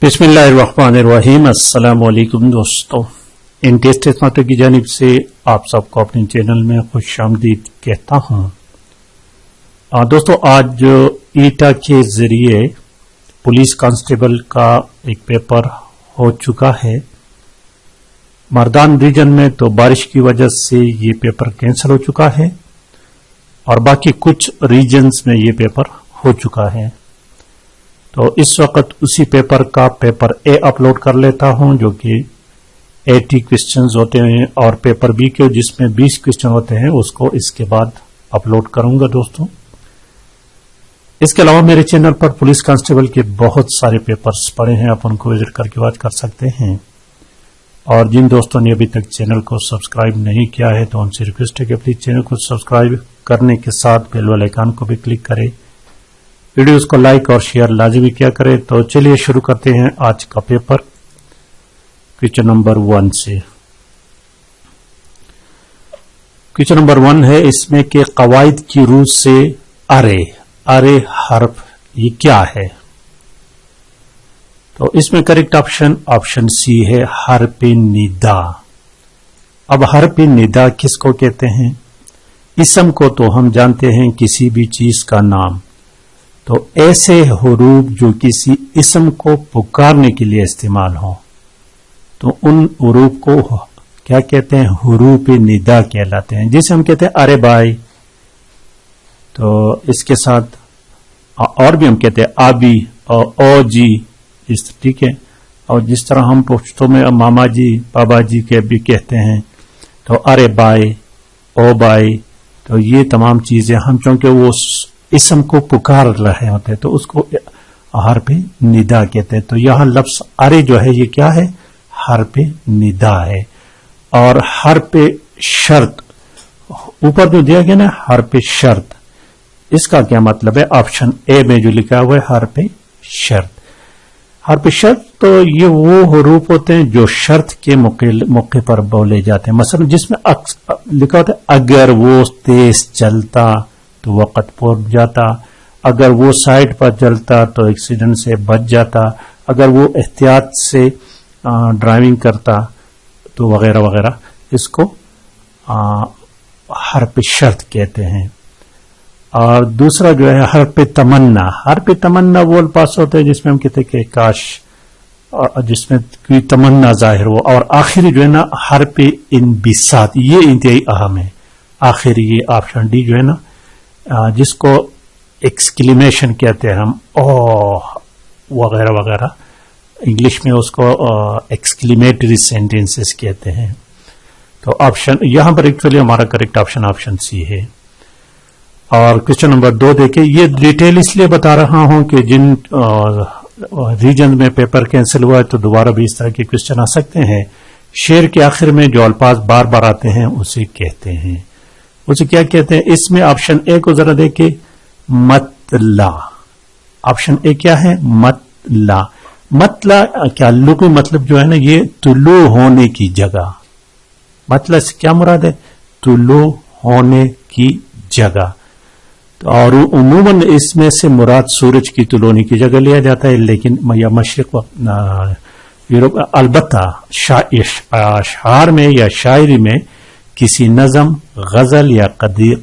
बिस्मिल्लाहिर्रहमानिर्रहीम। अस्सलाम वालेकुम दोस्तों, टेस्ट मास्टर की जानिब से आप सबको अपने चैनल में खुशामदीद कहता हूं। दोस्तों, आज ईटा के जरिए पुलिस कांस्टेबल का एक पेपर हो चुका है। मर्दान रीजन में तो बारिश की वजह से ये पेपर कैंसिल हो चुका है और बाकी कुछ रीजन्स में ये पेपर हो चुका है। तो इस वक्त उसी पेपर का पेपर ए अपलोड कर लेता हूं, जो कि 80 क्वेश्चंस होते हैं, और पेपर बी के जिसमें 20 क्वेश्चन होते हैं उसको इसके बाद अपलोड करूंगा दोस्तों। इसके अलावा मेरे चैनल पर पुलिस कांस्टेबल के बहुत सारे पेपर्स पड़े हैं, आप उनको विजिट करके वॉच कर सकते हैं। और जिन दोस्तों ने अभी तक चैनल को सब्सक्राइब नहीं किया है तो उनसे रिक्वेस्ट है कि प्लीज चैनल को सब्सक्राइब करने के साथ बेल वाले आइकन को भी क्लिक करें, वीडियोस को लाइक और शेयर लाजमी किया करें। तो चलिए शुरू करते हैं आज का पेपर क्वेश्चन नंबर 1 से। क्वेश्चन नंबर 1 है इसमें के कवायद की रूह से अरे हर्फ ये क्या है। तो इसमें करेक्ट ऑप्शन सी है, हर्फ निदा। अब हर्फ निदा किसको कहते हैं? इसम को तो हम जानते हैं किसी भी चीज का नाम, तो ऐसे हुरूफ जो किसी इसम को पुकारने के लिए इस्तेमाल हो तो उन हुरूफ को क्या कहते हैं? हुरूफ निदा कहलाते हैं। जिसे हम कहते हैं अरे भाई, तो इसके साथ और भी हम कहते हैं आबी और ओ जी, इस ठीक है। और जिस तरह हम पुश्तों में मामा जी बाबा जी के भी कहते हैं, तो अरे भाई ओ भाई, तो ये तमाम चीजें हम चूंकि वो इसम को पुकार रहे होते हैं तो उसको हर्फ निदा कहते हैं। तो यहां लफ्ज अरे जो है ये क्या है? हर्फ निदा है। और हर्फ शर्त ऊपर जो दिया गया ना, हर्फ शर्त, इसका क्या मतलब है? ऑप्शन ए में जो लिखा हुआ है हर्फ शर्त। हर्फ शर्त तो ये वो हुरूफ होते हैं जो शर्त के मौके पर बोले जाते हैं। मसलन जिसमें लिखा होता है अगर वो तेज चलता तो वक़्त पहुंच जाता, अगर वो साइड पर चलता तो एक्सीडेंट से बच जाता, अगर वो एहतियात से ड्राइविंग करता तो वगैरह वगैरह, इसको हर्फ शर्त कहते हैं। और दूसरा जो है हर्फ तमन्ना। हर्फ तमन्ना वो अल्फाज होते हैं जिसमें हम कहते हैं कि काश, जिसमें कोई तमन्ना जाहिर हो। और आखिरी जो है ना हर्फ इनबिसात, ये इंतहाई अहम है। आखिरी ये ऑप्शन डी जो है ना, जिसको एक्सक्लेमेशन कहते हैं हम, ओह वगैरह वगैरह, इंग्लिश में उसको एक्सक्लेमेटरी सेंटेंसेस कहते हैं। तो ऑप्शन यहां पर एक्चुअली हमारा करेक्ट ऑप्शन सी है। और क्वेश्चन नंबर 2 देखिए, ये डिटेल इसलिए बता रहा हूं कि जिन रीजन में पेपर कैंसिल हुआ है तो दोबारा भी इस तरह के क्वेश्चन आ सकते हैं। शेर के आखिर में जो अल्फाज बार बार आते हैं उसे कहते हैं, उसे क्या कहते हैं? इसमें ऑप्शन ए को जरा देखिए, मतला। ऑप्शन ए क्या है? मतला। मतला क्या लुग़वी मतलब जो है ना, ये तुलू होने की जगह। मतला से क्या मुराद है? तुलू होने की जगह। तो और उमूमन इसमें से मुराद सूरज की तुलू होने की जगह लिया जाता है, लेकिन या मशरिक यूरोप, अलबत्ता अशआर में या शायरी में किसी नज़म, गजल या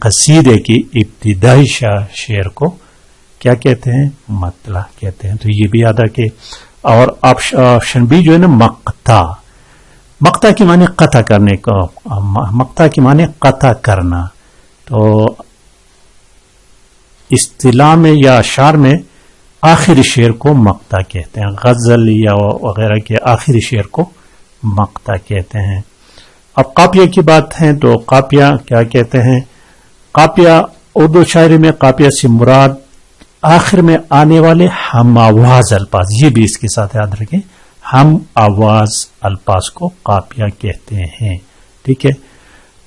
कसीदे की इब्तिदाई शेर को क्या कहते हैं? मतला कहते हैं। तो ये भी याद रखें। और ऑप्शन बी जो है ना मक्ता। मक्ता की माने कता करने को, मक्ता की माने कता करना। तो इस्तिलाह में या अशार में आखिरी शेर को मक्ता कहते हैं, गजल या वगैरह के आखिरी शेर को मक्ता कहते हैं। अब कापिया की बात है तो कापिया क्या कहते हैं? कापिया उर्दू शायरी में कापिया से मुराद आखिर में आने वाले हम आवाज अल्फाज, ये भी इसके साथ याद रखें, हम आवाज अल्फाज को कापिया कहते हैं, ठीक है।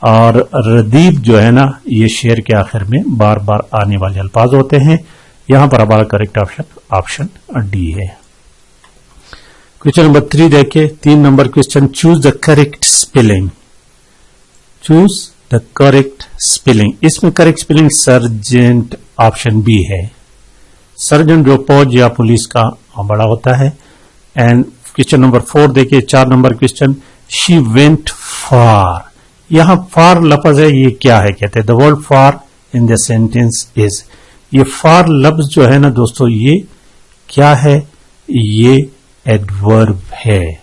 और रदीफ जो है ना, ये शेर के आखिर में बार बार आने वाले अल्फाज होते हैं। यहां पर हमारा करेक्ट ऑप्शन डी है। क्वेश्चन नंबर 3 देखिए, 3 number question, choose the correct spelling. Choose the correct spelling. इसमें correct spelling sergeant option B है। सर्जन जो फौज या पुलिस का बड़ा होता है, एंड क्वेश्चन नंबर 4 देखिए, 4 नंबर क्वेश्चन, शी वेंट फार। यहां फार लफ्ज है, ये क्या है कहते हैं, the word far in the sentence is. ये फार लफ्ज जो है ना दोस्तों, ये क्या है, ये एडवर्ब है,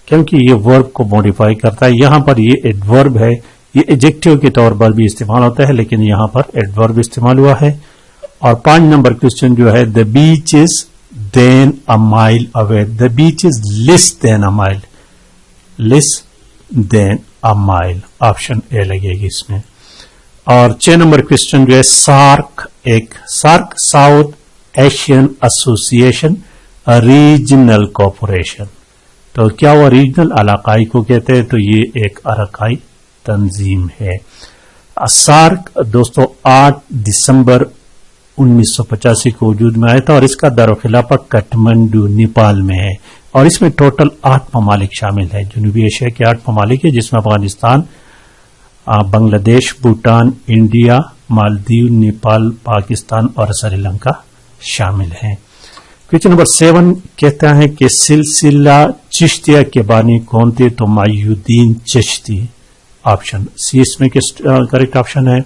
क्योंकि ये वर्ब को मॉडिफाई करता है। यहां पर ये एडवर्ब है, ये एडजेक्टिव के तौर पर भी इस्तेमाल होता है, लेकिन यहां पर एडवर्ब इस्तेमाल हुआ है। और 5 नंबर क्वेश्चन जो है, the beach is than a mile away. The beach is less than a mile, less than a mile, option A लगेगी इसमें। और 6 नंबर क्वेश्चन जो है, सार्क एक, SAARC South Asian Association Regional Corporation. तो क्या वो रीजनल इलाकाई को कहते हैं, तो ये एक इलाकाई तंजीम है। सार्क दोस्तों 8 दिसंबर 1985 को वजूद में आया था और इसका दारुखिलाफा काठमांडू नेपाल में है। और इसमें टोटल 8 ममालिक शामिल है, जनूबी एशिया के 8 ममालिक है, जिसमें अफगानिस्तान, बांग्लादेश, भूटान, इंडिया, मालदीव, नेपाल, पाकिस्तान और श्रीलंका शामिल हैं। क्वेश्चन नंबर 7 कहता है कि सिलसिला चिश्तिया के बानी कौन थे, तो मायुद्दीन चिश्ती, ऑप्शन सी इसमें करेक्ट ऑप्शन है।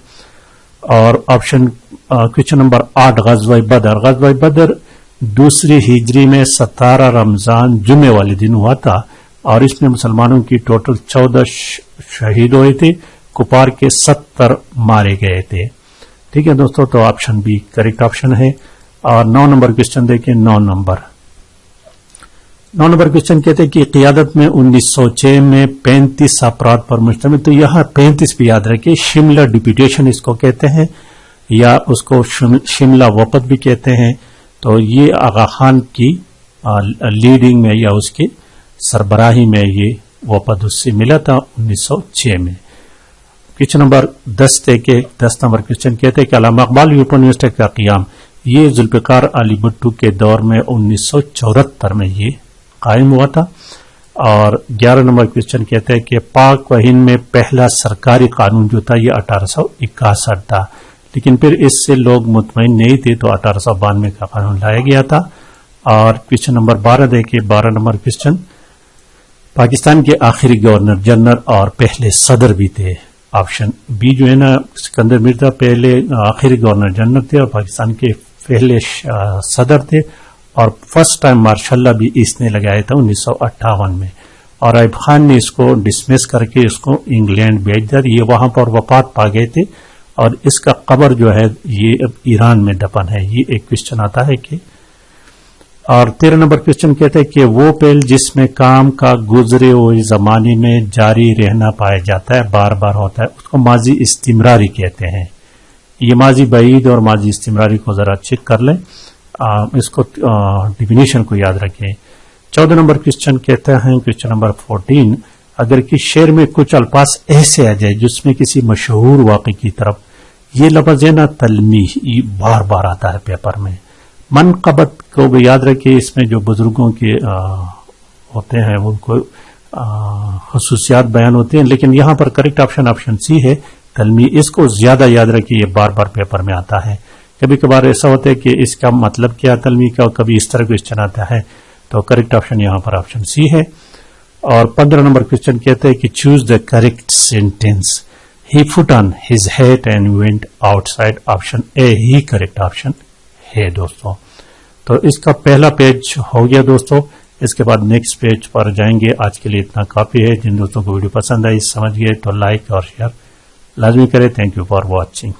और ऑप्शन क्वेश्चन नंबर 8 गज़वा बदर। गज़वा बदर 2री हिजरी में 17 रमजान जुमे वाले दिन हुआ था और इसमें मुसलमानों की टोटल 14 शहीद हुए थे, कुफार के 70 मारे गए थे। ठीक है दोस्तों, तो ऑप्शन बी करेक्ट ऑप्शन है। और 9 नंबर क्वेश्चन देखें, 9 नंबर क्वेश्चन कहते हैं कि क़ियादत में 1906 में 35 अपराध पर मुश्तमिल। तो यहां 35 भी याद रखिए, शिमला डिप्यूटेशन इसको कहते हैं या उसको शिमला वफद भी कहते हैं। तो ये आगा खान की लीडिंग में या उसकी सरबराही में ये वफद उससे मिला था 1906 में। क्वेश्चन नंबर 10 देखे, 10 नंबर क्वेश्चन कहते हैं कि अल्लामा इकबाल यूनिवर्सिटी का क़याम ये जुल्फ़िकार अली भुट्टो के दौर में 1974 में ये कायम हुआ था। और 11 नंबर क्वेश्चन कहते हैं कि पाक व हिंद में पहला सरकारी कानून जो था ये 1861 था, लेकिन फिर इससे लोग मुतमईन नहीं थे तो 1892 का कानून लाया गया था। और क्वेश्चन नंबर 12 देखिए, 12 नंबर क्वेश्चन, पाकिस्तान के आखिरी गवर्नर जनरल और पहले सदर भी थे। ऑप्शन बी जो है ना, सिकंदर मिर्जा पहले आखिरी गवर्नर जनरल थे और पाकिस्तान के पहले सदर थे। और फर्स्ट टाइम मार्शल भी इसने लगाया था 1958 में। और आइब खान ने इसको डिसमिस करके इसको इंग्लैंड भेज दिया, ये वहां पर वफात पा गए थे और इसका कब्र जो है ये अब ईरान में दफन है। ये एक क्वेश्चन आता है कि। और 13 नंबर क्वेश्चन कहते हैं कि वो पेल जिसमें काम का गुजरे हुए जमाने में जारी रहना पाया जाता है, बार बार होता है, उसको माजी इस्तिमरारी कहते हैं। ये माजी बईद और माजी इस्तिमरारी को जरा चेक कर लें, इसको डिफिनेशन को याद रखें। 14 नंबर क्वेश्चन कहते हैं, क्वेश्चन नंबर 14, अगर किस शेर में कुछ अल्फाज ऐसे आ जाए जिसमें किसी मशहूर वाक़े की तरफ, ये लफ्ज़ है ना तलमीह, ये बार बार आता है पेपर में। मनक़बत को भी याद रखिए, इसमें जो बुजुर्गों के होते हैं उनको खसूसियात बयान होते हैं, लेकिन यहां पर करेक्ट ऑप्शन ऑप्शन सी है, तलमीह। इसको ज्यादा याद रखिए, ये बार बार पेपर में आता है। कभी कभार ऐसा होता है कि इसका मतलब क्या तलमीह का, कभी इस तरह क्वेश्चन आता है, तो करेक्ट ऑप्शन यहां पर ऑप्शन सी है। और 15 नंबर क्वेश्चन कहते हैं कि choose the correct sentence, he put on his hat and went outside. Option A he correct option है दोस्तों। तो इसका पहला पेज हो गया दोस्तों, इसके बाद नेक्स्ट पेज पर जाएंगे। आज के लिए इतना काफी है। जिन दोस्तों को वीडियो पसंद आई, समझ गए, तो लाइक और शेयर लाजमी करें। Thank you for watching.